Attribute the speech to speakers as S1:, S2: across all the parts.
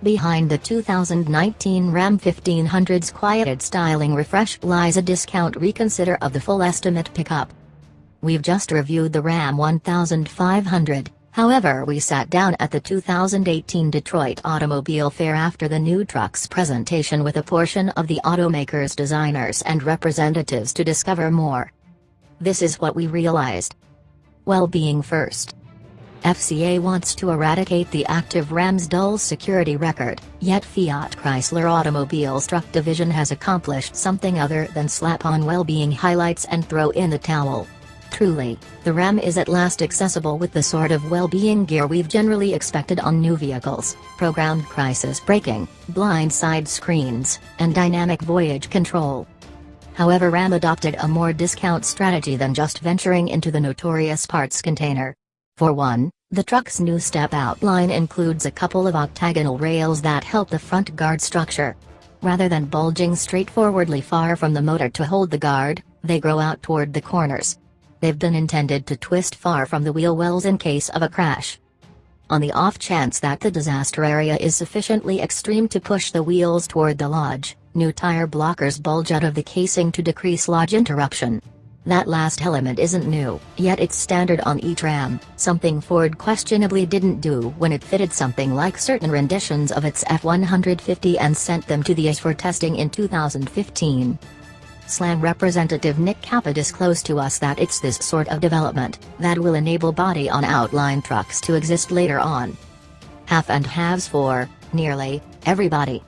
S1: Behind the 2019 Ram 1500's quieted styling refresh lies a discount reconsider of the full estimate pickup. We've just reviewed the Ram 1500, however we sat down at the 2018 Detroit Automobile Fair after the new truck's presentation with a portion of the automaker's designers and representatives to discover more. This is what we realized. Well-being first. FCA wants to eradicate the active Ram's dull security record, yet Fiat Chrysler Automobile's truck division has accomplished something other than slap on well-being highlights and throw in the towel. Truly, the Ram is at last accessible with the sort of well-being gear we've generally expected on new vehicles: programmed crisis braking, blind side screens, and dynamic voyage control. However, Ram adopted a more discount strategy than just venturing into the notorious parts container. For one, the truck's new step-out line includes a couple of octagonal rails that help the front guard structure. Rather than bulging straightforwardly far from the motor to hold the guard, they grow out toward the corners. They've been intended to twist far from the wheel wells in case of a crash. On the off chance that the disaster area is sufficiently extreme to push the wheels toward the lodge, new tire blockers bulge out of the casing to decrease lodge interruption. That last element isn't new, yet it's standard on each Ram, something Ford questionably didn't do when it fitted something like certain renditions of its F-150 and sent them to the ACE for testing in 2015. SLAM representative Nick Kappa disclosed to us that it's this sort of development that will enable body-on-outline trucks to exist later on. Half and halves for nearly everybody.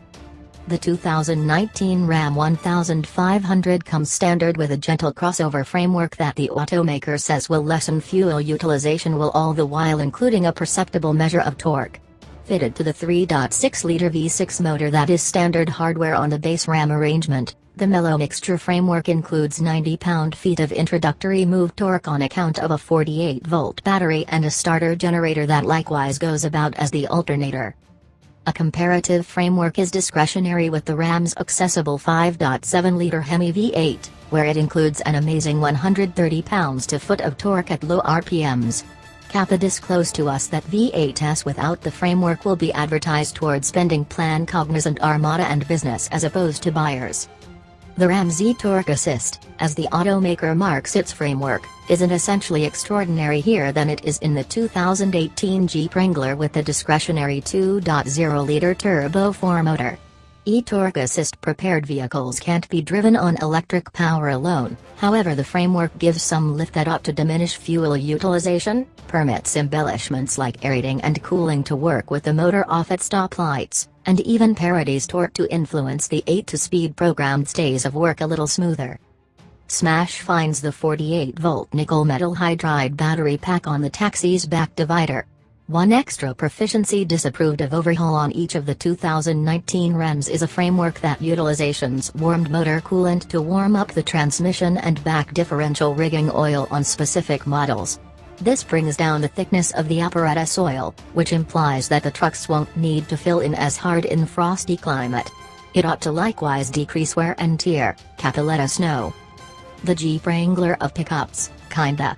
S1: The 2019 Ram 1500 comes standard with a gentle crossover framework that the automaker says will lessen fuel utilization while all the while including a perceptible measure of torque. Fitted to the 3.6-liter V6 motor that is standard hardware on the base Ram arrangement, the mellow mixture framework includes 90 pound-feet of introductory move torque on account of a 48-volt battery and a starter generator that likewise goes about as the alternator. A comparative framework is discretionary with the Ram's accessible 5.7-liter Hemi V8, where it includes an amazing 130 pounds-to-foot of torque at low RPMs. Kappa disclosed to us that V8s without the framework will be advertised toward spending plan cognizant Armada and business as opposed to buyers. The Ram Z Torque Assist, as the automaker marks its framework, isn't essentially extraordinary here than it is in the 2018 Jeep Wrangler with the discretionary 2.0-liter turbo 4 motor. E-Torque Assist prepared vehicles can't be driven on electric power alone, however the framework gives some lift that ought to diminish fuel utilization, permits embellishments like aerating and cooling to work with the motor off at stoplights, and even parodies torque to influence the 8-speed programmed stays of work a little smoother. Smash finds the 48-volt nickel metal hydride battery pack on the taxi's back divider. One extra proficiency disapproved of overhaul on each of the 2019 Rams is a framework that utilizations warmed motor coolant to warm up the transmission and back differential rigging oil on specific models. This brings down the thickness of the apparatus oil, which implies that the trucks won't need to fill in as hard in frosty climate. It ought to likewise decrease wear and tear, Kappa let us know. The Jeep Wrangler of pickups, kinda.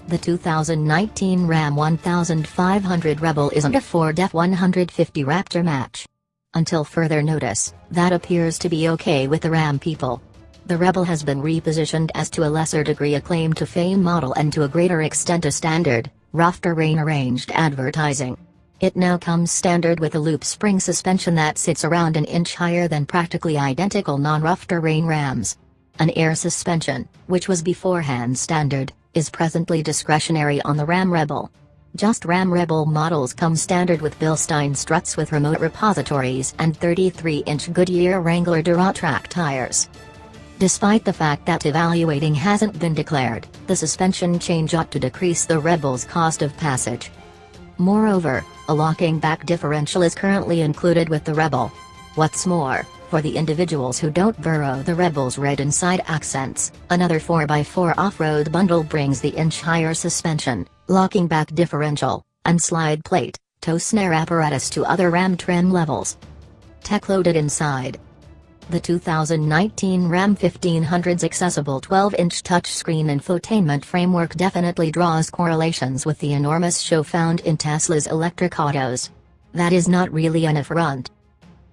S1: The 2019 Ram 1500 Rebel isn't a Ford F-150 Raptor match. Until further notice, that appears to be okay with the Ram people. The Rebel has been repositioned as to a lesser degree a claim to fame model and to a greater extent a standard, rough terrain arranged advertising. It now comes standard with a loop spring suspension that sits around an inch higher than practically identical non-rough terrain Rams. An air suspension, which was beforehand standard, is presently discretionary on the Ram Rebel. Just Ram Rebel models come standard with Bilstein struts with remote repositories and 33-inch Goodyear Wrangler Duratrack tires. Despite the fact that evaluating hasn't been declared, the suspension change ought to decrease the Rebel's cost of passage. Moreover, a locking back differential is currently included with the Rebel. What's more, for the individuals who don't borrow the Rebel's red inside accents, another 4x4 off-road bundle brings the inch higher suspension, locking back differential, and slide plate, tow snare apparatus to other Ram trim levels. Tech loaded inside. The 2019 Ram 1500's accessible 12-inch touchscreen infotainment framework definitely draws correlations with the enormous show found in Tesla's electric autos. That is not really an affront.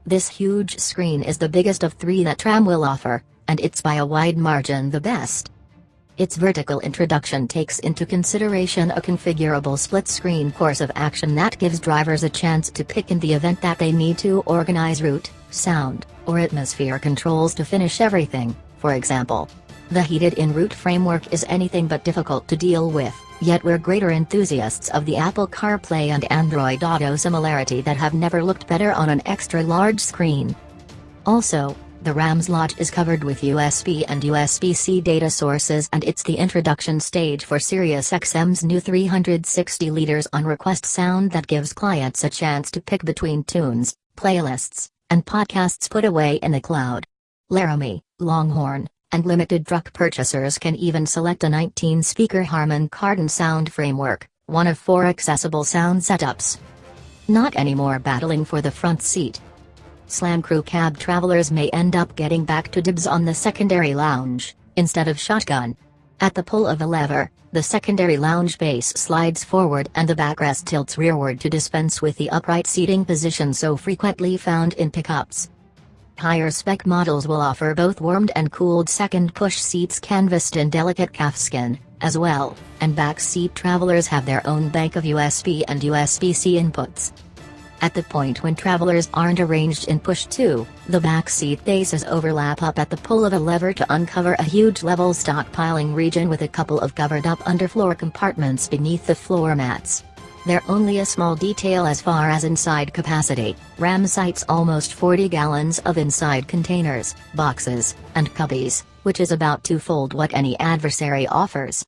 S1: This huge screen is the biggest of 3 that Ram will offer, and it's by a wide margin the best. Its vertical introduction takes into consideration a configurable split-screen course of action that gives drivers a chance to pick in the event that they need to organize route, sound, or atmosphere controls to finish everything, for example. The heated in-route framework is anything but difficult to deal with, yet we're greater enthusiasts of the Apple CarPlay and Android Auto similarity that have never looked better on an extra-large screen. Also, the RAM slot is covered with USB and USB-C data sources, and it's the introduction stage for SiriusXM's new 360 liters on request sound that gives clients a chance to pick between tunes, playlists, and podcasts put away in the cloud. Laramie, Longhorn, and limited truck purchasers can even select a 19-speaker Harman Kardon sound framework, one of 4 accessible sound setups. Not anymore battling for the front seat. Slam Crew cab travelers may end up getting back to dibs on the secondary lounge, instead of shotgun. At the pull of a lever, the secondary lounge base slides forward and the backrest tilts rearward to dispense with the upright seating position so frequently found in pickups. Higher spec models will offer both warmed and cooled second push seats canvassed in delicate calfskin, as well, and back seat travelers have their own bank of USB and USB-C inputs. At the point when travelers aren't arranged in push 2, the back seat bases overlap up at the pull of a lever to uncover a huge level stockpiling region with a couple of covered-up underfloor compartments beneath the floor mats. They're only a small detail as far as inside capacity. RAM cites almost 40 gallons of inside containers, boxes, and cubbies, which is about twofold what any adversary offers.